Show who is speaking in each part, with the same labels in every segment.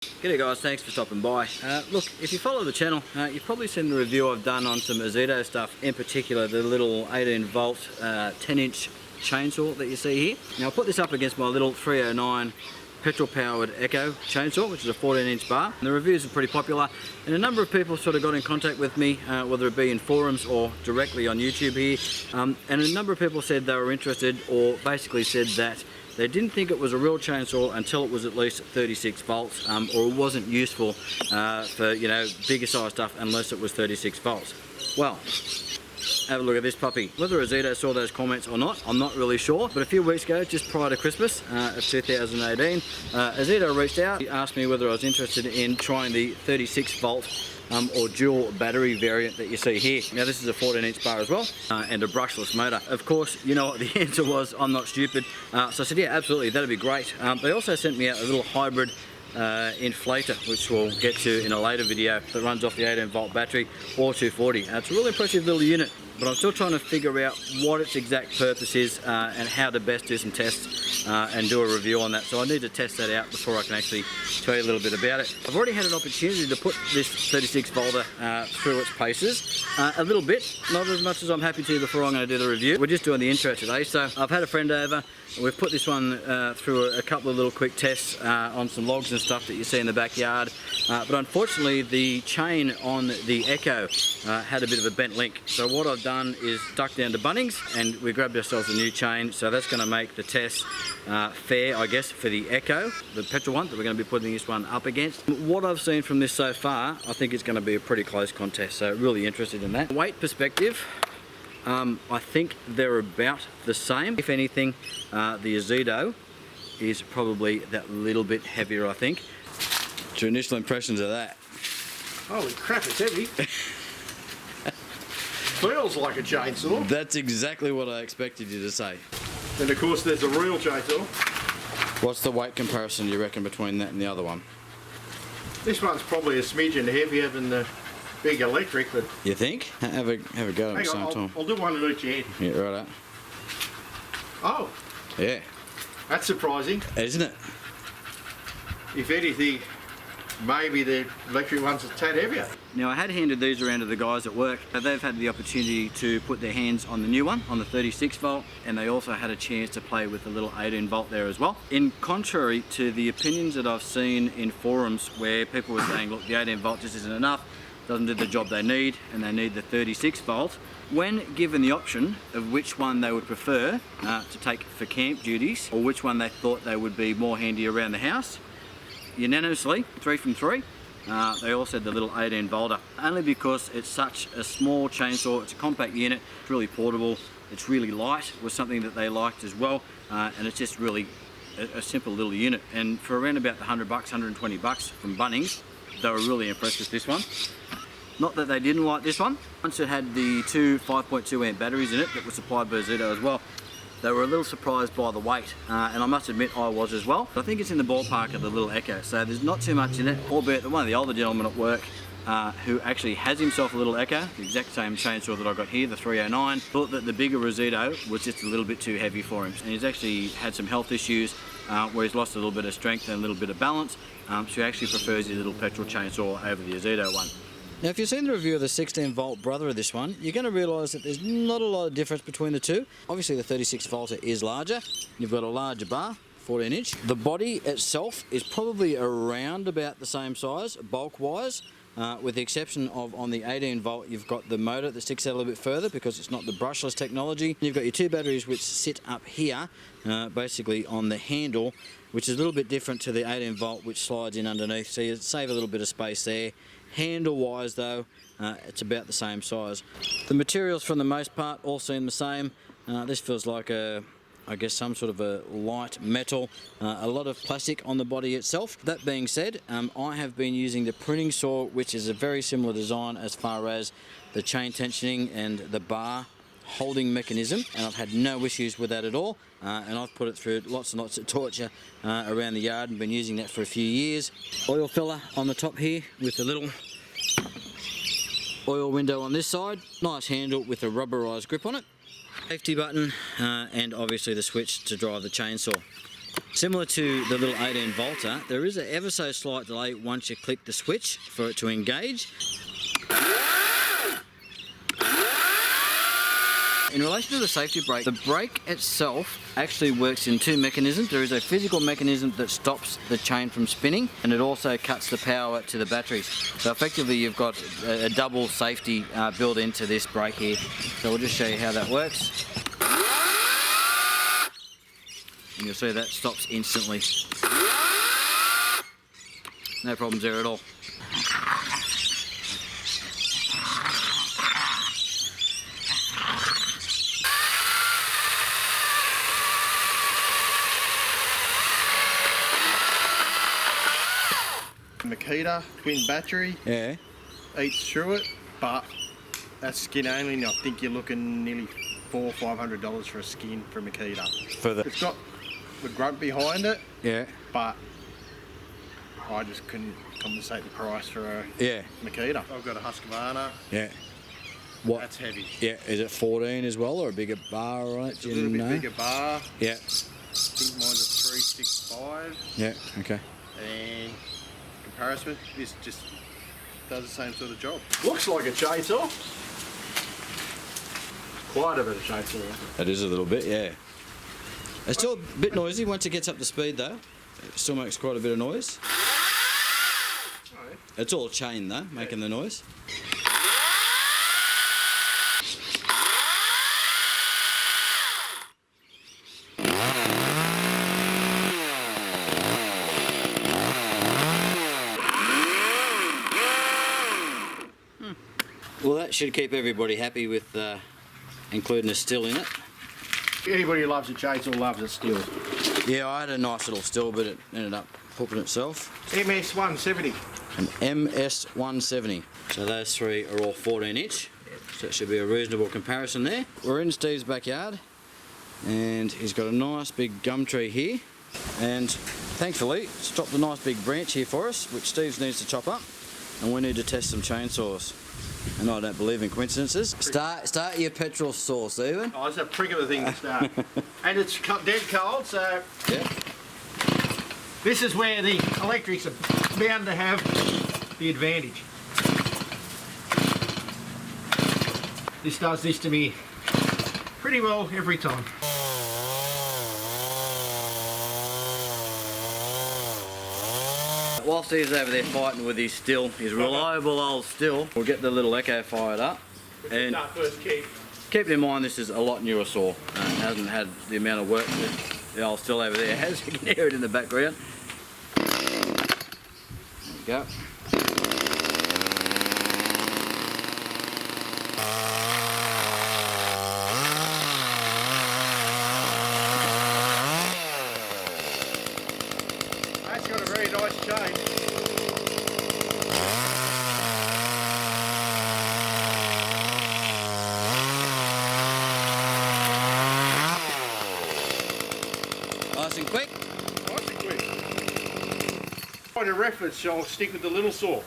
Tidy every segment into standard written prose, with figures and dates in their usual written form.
Speaker 1: G'day guys, thanks for stopping by. Look, if you follow the channel, you've probably seen the review I've done on some Ozito stuff, in particular the little 18 volt 10 inch chainsaw that you see here. Now I put this up against my little 309 petrol powered Echo chainsaw, which is a 14 inch bar. And the reviews are pretty popular and a number of people sort of got in contact with me, whether it be in forums or directly on YouTube here, and a number of people said they were interested, or basically said that they didn't think it was a real chainsaw until it was at least 36 volts, or it wasn't useful for, you know, bigger size stuff unless it was 36 volts. Well, have a look at this puppy. Whether Ozito saw those comments or not, I'm not really sure, but a few weeks ago, just prior to Christmas of 2018, Ozito reached out. He asked me whether I was interested in trying the 36 volt or dual battery variant that you see here. Now this is a 14 inch bar as well, and a brushless motor. Of course, you know what the answer was, I'm not stupid. So I said, yeah, absolutely, that'd be great. They also sent me out a little hybrid inflator, which we'll get to in a later video, that runs off the 18 volt battery or 240. It's a really impressive little unit, but I'm still trying to figure out what its exact purpose is and how to best do some tests and do a review on that. So I need to test that out before I can actually tell you a little bit about it. I've already had an opportunity to put this 36 volter through its paces a little bit, not as much as I'm happy to before I'm going to do the review. We're just doing the intro today, so I've had a friend over. We've put this one through a couple of little quick tests on some logs and stuff that you see in the backyard, but unfortunately the chain on the Echo had a bit of a bent link. So what I've done is ducked down to Bunnings and we grabbed ourselves a new chain, so that's going to make the test fair, I guess, for the Echo, the petrol one that we're going to be putting this one up against. What I've seen from this so far, I think it's going to be a pretty close contest, so really interested in that. Weight perspective, I think they're about the same. If anything, the Ozito is probably that little bit heavier, I think. What's your initial impressions of that?
Speaker 2: Holy crap, it's heavy. Feels like a chainsaw.
Speaker 1: That's exactly what I expected you to say.
Speaker 2: And of course there's a real chainsaw.
Speaker 1: What's the weight comparison you reckon between that and the other one?
Speaker 2: This one's probably a smidgen heavier than the big electric, but...
Speaker 1: You think? Have a go at the same time.
Speaker 2: I'll do one at each end.
Speaker 1: Yeah, right.
Speaker 2: Oh!
Speaker 1: Yeah.
Speaker 2: That's surprising.
Speaker 1: Isn't it?
Speaker 2: If anything, maybe the electric one's a tad heavier.
Speaker 1: Now I had handed these around to the guys at work. They've had the opportunity to put their hands on the new one, on the 36 volt, and they also had a chance to play with the little 18 volt there as well. In contrary to the opinions that I've seen in forums where people were saying, look, the 18 volt just isn't enough, doesn't do the job they need, and they need the 36 volt. When given the option of which one they would prefer to take for camp duties, or which one they thought they would be more handy around the house, unanimously, 3 from 3, they all said the little 18 volter, only because it's such a small chainsaw. It's a compact unit, it's really portable, it's really light, was something that they liked as well, and it's just really a simple little unit. And for around about the $100, $120 from Bunnings, they were really impressed with this one. Not that they didn't like this one. Once it had the two 5.2 amp batteries in it that were supplied by Ozito as well, they were a little surprised by the weight, and I must admit I was as well. I think it's in the ballpark of the little Echo, so there's not too much in it, albeit that one of the older gentlemen at work who actually has himself a little Echo, the exact same chainsaw that I got here, the 309, thought that the bigger Ozito was just a little bit too heavy for him. And he's actually had some health issues where he's lost a little bit of strength and a little bit of balance, so he actually prefers his little petrol chainsaw over the Ozito one. Now if you've seen the review of the 16 volt brother of this one, you're going to realise that there's not a lot of difference between the two. Obviously the 36 volter is larger, you've got a larger bar, 14 inch. The body itself is probably around about the same size, bulk wise, with the exception of on the 18 volt you've got the motor that sticks out a little bit further because it's not the brushless technology. You've got your two batteries which sit up here, basically on the handle, which is a little bit different to the 18 volt which slides in underneath, so you save a little bit of space there. Handle wise though, it's about the same size. The materials for the most part all seem the same. This feels like I guess some sort of a light metal, a lot of plastic on the body itself. That being said, I have been using the pruning saw, which is a very similar design as far as the chain tensioning and the bar holding mechanism, and I've had no issues with that at all, and I've put it through lots and lots of torture around the yard and been using that for a few years. Oil filler on the top here with a little oil window on this side, nice handle with a rubberized grip on it, safety button, and obviously the switch to drive the chainsaw. Similar to the little 18 volter, there is an ever so slight delay once you click the switch for it to engage. In relation to the safety brake, the brake itself actually works in two mechanisms. There is a physical mechanism that stops the chain from spinning, and it also cuts the power to the batteries. So effectively you've got a double safety built into this brake here. So we'll just show you how that works. And you'll see that stops instantly. No problems there at all.
Speaker 3: Makita twin battery,
Speaker 1: Yeah.
Speaker 3: eats through it, but that's skin only, and I think you're looking nearly $400 or $500 for a skin for Makita.
Speaker 1: For the
Speaker 3: It's got the grunt behind it,
Speaker 1: yeah.
Speaker 3: but I just couldn't compensate the price for a
Speaker 1: Yeah.
Speaker 3: Makita. I've got a Husqvarna,
Speaker 1: Yeah. What?
Speaker 3: that's heavy.
Speaker 1: Yeah. Is it 14 as well, or a bigger bar on it?
Speaker 3: It's a little bit bigger bar.
Speaker 1: Yeah.
Speaker 3: I think mine's a 365,
Speaker 1: Yeah. Okay.
Speaker 3: and comparison, this just does the same sort of job.
Speaker 2: Looks like a chainsaw. Quite a bit of chainsaw.
Speaker 1: It is a little bit, yeah. It's still a bit noisy once it gets up to speed though. It still makes quite a bit of noise. It's all chain though, making the noise. Well, that should keep everybody happy with including a still in it.
Speaker 2: Anybody who loves a chainsaw loves a still.
Speaker 1: Yeah, I had a nice little still, but it ended up hooping itself.
Speaker 2: MS170.
Speaker 1: An MS170. So those three are all 14 inch. So it should be a reasonable comparison there. We're in Steve's backyard, and he's got a nice big gum tree here. And thankfully, it's dropped a nice big branch here for us, which Steve needs to chop up. And we need to test some chainsaws. And I don't believe in coincidences. Start your petrol saw, Stephen.
Speaker 2: Oh, it's a prick of a thing to start. And it's dead cold, so
Speaker 1: Yeah.
Speaker 2: this is where the electrics are bound to have the advantage. This does this to me pretty well every time.
Speaker 1: While Steve's over there fighting with his still, his reliable old still, we'll get the little echo fired up. And
Speaker 2: First key.
Speaker 1: keeping in mind this is a lot newer saw. It hasn't had the amount of work that the old still over there has. You can hear it in the background. There we go.
Speaker 2: That's got a very nice chain.
Speaker 1: Nice and quick.
Speaker 2: Nice and quick. Point of reference, I'll stick with the little saw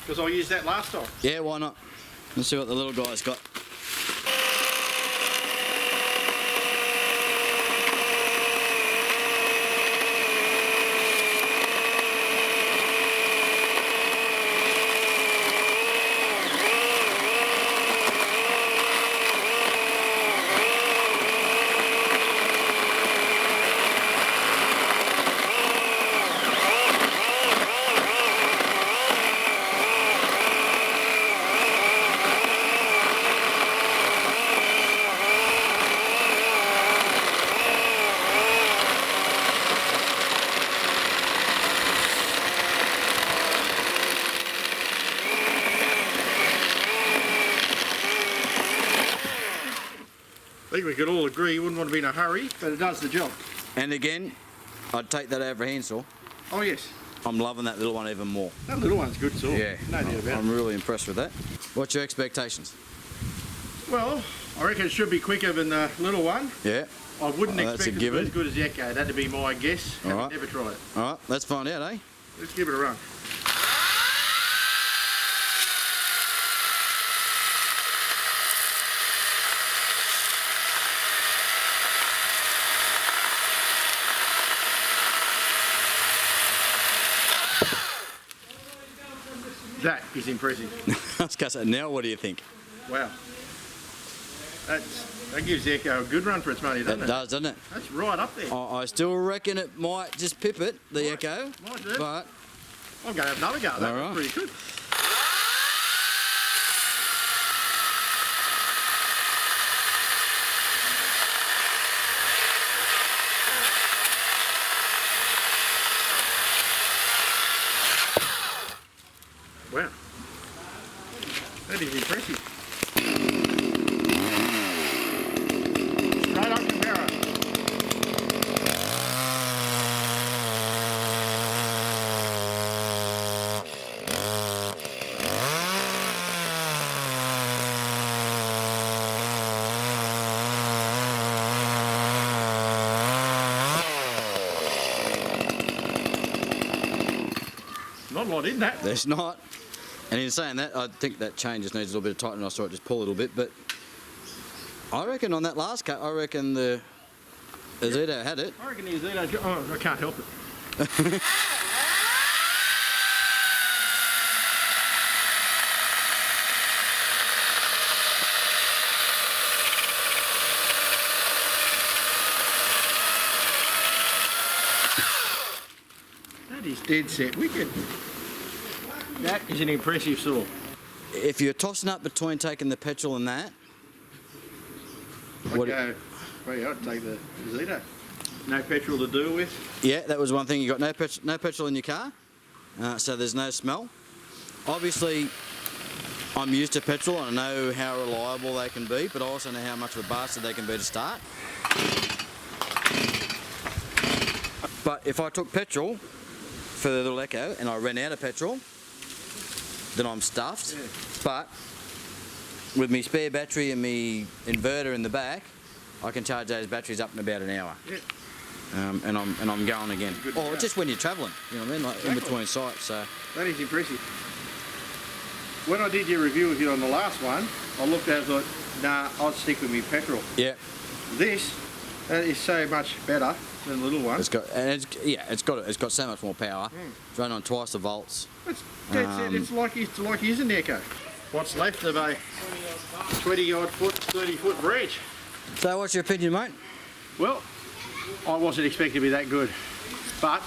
Speaker 2: because I used that last time.
Speaker 1: Yeah, why not? Let's see what the little guy's got.
Speaker 2: I think we could all agree you wouldn't want to be in a hurry, but it does the job.
Speaker 1: And again, I'd take that over a handsaw.
Speaker 2: Oh yes,
Speaker 1: I'm loving that little one even more.
Speaker 2: that little one's good saw.
Speaker 1: Yeah,
Speaker 2: No doubt about
Speaker 1: I'm really impressed with that. What's your expectations?
Speaker 2: it. Well, I reckon it should be quicker than the little one.
Speaker 1: Yeah.
Speaker 2: I wouldn't
Speaker 1: Oh, that's
Speaker 2: expect
Speaker 1: a
Speaker 2: it to be
Speaker 1: given.
Speaker 2: as good as the Echo. That'd be my guess.
Speaker 1: All
Speaker 2: Haven't
Speaker 1: right.
Speaker 2: never tried it.
Speaker 1: All right, let's find out, eh?
Speaker 2: Let's give it a run. That is impressive.
Speaker 1: I was going to say, now what do you think?
Speaker 2: Wow. That gives the Echo a good run for its money, doesn't
Speaker 1: It
Speaker 2: it?
Speaker 1: does, doesn't it?
Speaker 2: That's right up there.
Speaker 1: I still reckon it might just pip it, the Echo,
Speaker 2: Might do.
Speaker 1: but
Speaker 2: I'm going to have another go. That was
Speaker 1: Alright.
Speaker 2: pretty good. Wow. That is impressive. Straight up comparo. Not a lot in that.
Speaker 1: there's not. And in saying that, I think that chain just needs a little bit of tightening. I saw it just pull a little bit, but I reckon on that last cut, I reckon the Ozito had it.
Speaker 2: I reckon the Ozito's got... Oh, I can't help it. That is dead set wicked. That is an impressive saw.
Speaker 1: If you're tossing up between taking the petrol and that,
Speaker 2: I'd go, well, I'd take the Ozito. No petrol to deal with.
Speaker 1: yeah, that was one thing. You got no petrol in your car, so there's no smell. Obviously, I'm used to petrol and I know how reliable they can be, but I also know how much of a bastard they can be to start. But if I took petrol for the little Echo and I ran out of petrol, then I'm stuffed.
Speaker 2: Yeah.
Speaker 1: But with me spare battery and me inverter in the back, I can charge those batteries up in about an hour.
Speaker 2: Yeah.
Speaker 1: And I'm going again.
Speaker 2: Good to
Speaker 1: Or
Speaker 2: go.
Speaker 1: just when you're travelling, you know what I mean, like in
Speaker 2: Exactly.
Speaker 1: between sites. So
Speaker 2: That is impressive. When I did your review with you on the last one, I looked at it and thought, nah, I'd stick with me petrol.
Speaker 1: yeah,
Speaker 2: This is so much better than the little one.
Speaker 1: it's got so much more power. It's running on twice the volts.
Speaker 2: It's dead set. It's like using the Echo. What's left of a 20-odd foot, 30-foot branch.
Speaker 1: So what's your opinion, mate?
Speaker 2: Well, I wasn't expecting to be that good, but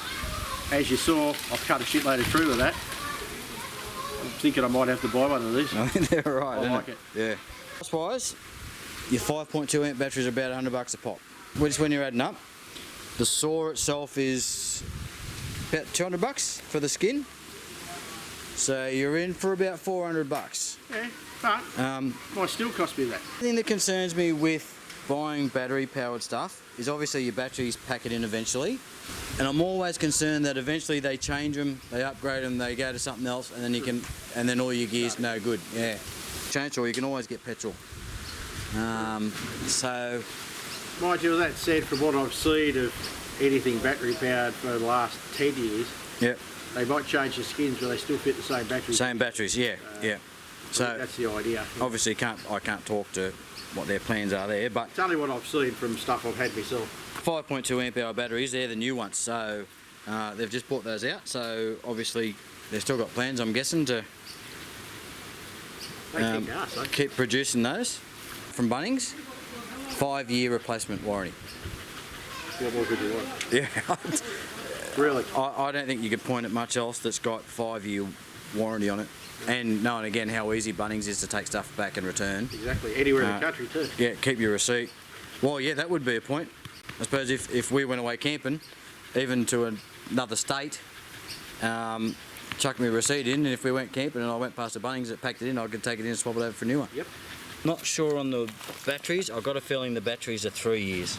Speaker 2: as you saw, I've cut a shitload of through with that. I'm thinking I might have to buy one of these.
Speaker 1: I think they're right.
Speaker 2: I
Speaker 1: isn't
Speaker 2: like it.
Speaker 1: Yeah. Price-wise, your 5.2 amp batteries are about $100 a pop. Which, when you're adding up, the saw itself is about $200 for the skin. So you're in for about $400.
Speaker 2: Yeah, but might still cost me that.
Speaker 1: The thing that concerns me with buying battery powered stuff is obviously your batteries pack it in eventually, and I'm always concerned that eventually they change them, they upgrade them, they go to something else, and then all your gear's no good. Yeah, change, or you can always get petrol. So
Speaker 2: Mind you, that said, from what I've seen of anything battery powered for the last 10 years,
Speaker 1: yeah,
Speaker 2: they might change the skins but they still fit the same battery.
Speaker 1: same batteries. Yeah, yeah. So
Speaker 2: that's the idea.
Speaker 1: obviously I can't talk to what their plans are there, but
Speaker 2: It's only what I've seen from stuff I've had myself.
Speaker 1: 5.2 amp hour batteries, they're the new ones. So they've just brought those out. So obviously they've still got plans, I'm guessing, to
Speaker 2: They kick ass, eh?
Speaker 1: keep producing those from Bunnings. 5-year replacement warranty.
Speaker 2: What more could you want?
Speaker 1: Yeah,
Speaker 2: Really?
Speaker 1: I don't think you could point at much else that's got 5-year warranty on it. And knowing again how easy Bunnings is to take stuff back and return.
Speaker 2: Exactly. Anywhere in the country too.
Speaker 1: Yeah, keep your receipt. Well, yeah, that would be a point. I suppose if we went away camping, even to another state, chuck me a receipt in, and if we went camping and I went past the Bunnings that packed it in, I could take it in and swap it over for a new one.
Speaker 2: Yep.
Speaker 1: Not sure on the batteries. I've got a feeling the batteries are 3 years.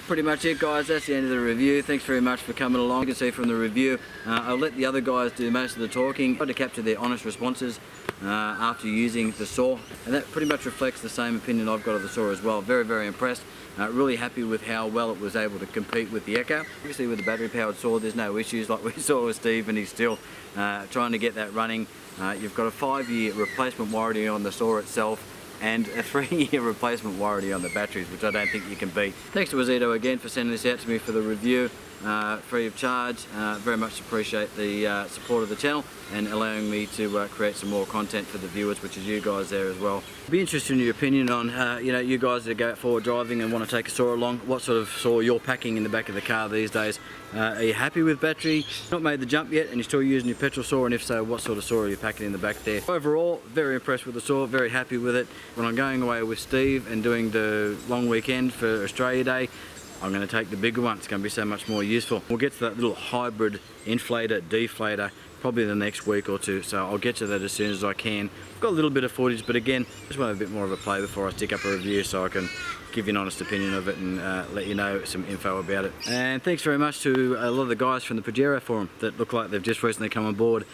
Speaker 1: Pretty much it, guys. That's the end of the review. Thanks very much for coming along. You can see from the review, I'll let the other guys do most of the talking. Try to capture their honest responses after using the saw, and that pretty much reflects the same opinion I've got of the saw as well. Very, very impressed. Really happy with how well it was able to compete with the Echo. Obviously with the battery powered saw there's no issues like we saw with Steve, and he's still trying to get that running. You've got a 5-year replacement warranty on the saw itself, and a 3-year replacement warranty on the batteries, which I don't think you can beat. Thanks to Ozito again for sending this out to me for the review. free of charge. Very much appreciate the support of the channel and allowing me to create some more content for the viewers, which is you guys there as well. Be interested in your opinion on, you guys that go out forward driving and want to take a saw along, what sort of saw you're packing in the back of the car these days. Are you happy with battery? Not made the jump yet and you're still using your petrol saw, and if so, what sort of saw are you packing in the back there? Overall, very impressed with the saw, very happy with it. When I'm going away with Steve and doing the long weekend for Australia Day, I'm going to take the bigger one. It's going to be so much more useful. We'll get to that little hybrid inflator, deflator, probably the next week or two, so I'll get to that as soon as I can. Got a little bit of footage, but again, just want a bit more of a play before I stick up a review so I can give you an honest opinion of it and let you know some info about it. And thanks very much to a lot of the guys from the Pajero forum that look like they've just recently come on board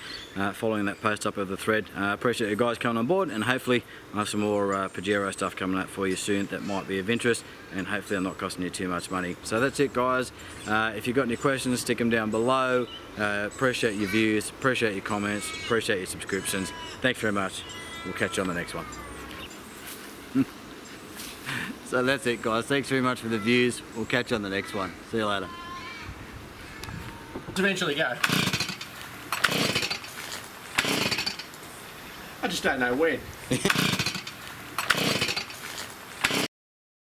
Speaker 1: following that post up of the thread. Appreciate you guys coming on board, and hopefully I'll have some more Pajero stuff coming up for you soon that might be of interest, and hopefully I'm not costing you too much money. So that's it, guys. If you've got any questions, stick them down below. Appreciate your views, appreciate your comments, appreciate your subscriptions. Thanks very much. We'll catch you on the next one. So that's it, guys. Thanks very much for the views. We'll catch you on the next one. See you later.
Speaker 2: Let's eventually go. I just don't know when.